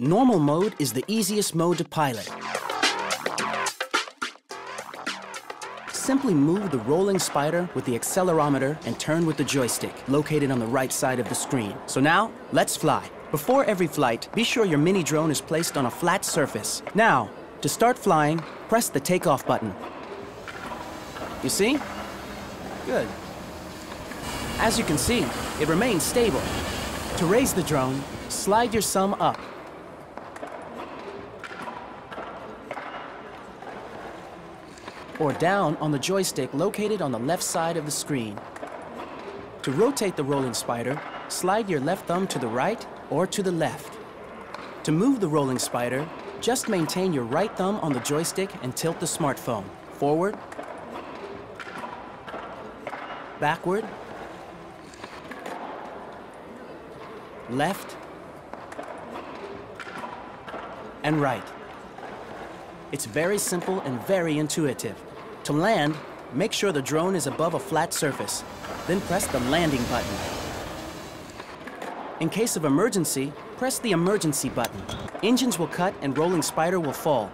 Normal mode is the easiest mode to pilot. Simply move the rolling spider with the accelerometer and turn with the joystick, located on the right side of the screen. So now, let's fly. Before every flight, be sure your mini drone is placed on a flat surface. Now, to start flying, press the takeoff button. You see? Good. As you can see, it remains stable. To raise the drone, slide your thumb up. Or down on the joystick located on the left side of the screen. To rotate the rolling spider, slide your left thumb to the right or to the left. To move the rolling spider, just maintain your right thumb on the joystick and tilt the smartphone forward, backward, left, and right. It's very simple and very intuitive. To land, make sure the drone is above a flat surface, then press the landing button. In case of emergency, press the emergency button. Engines will cut and rolling spider will fall.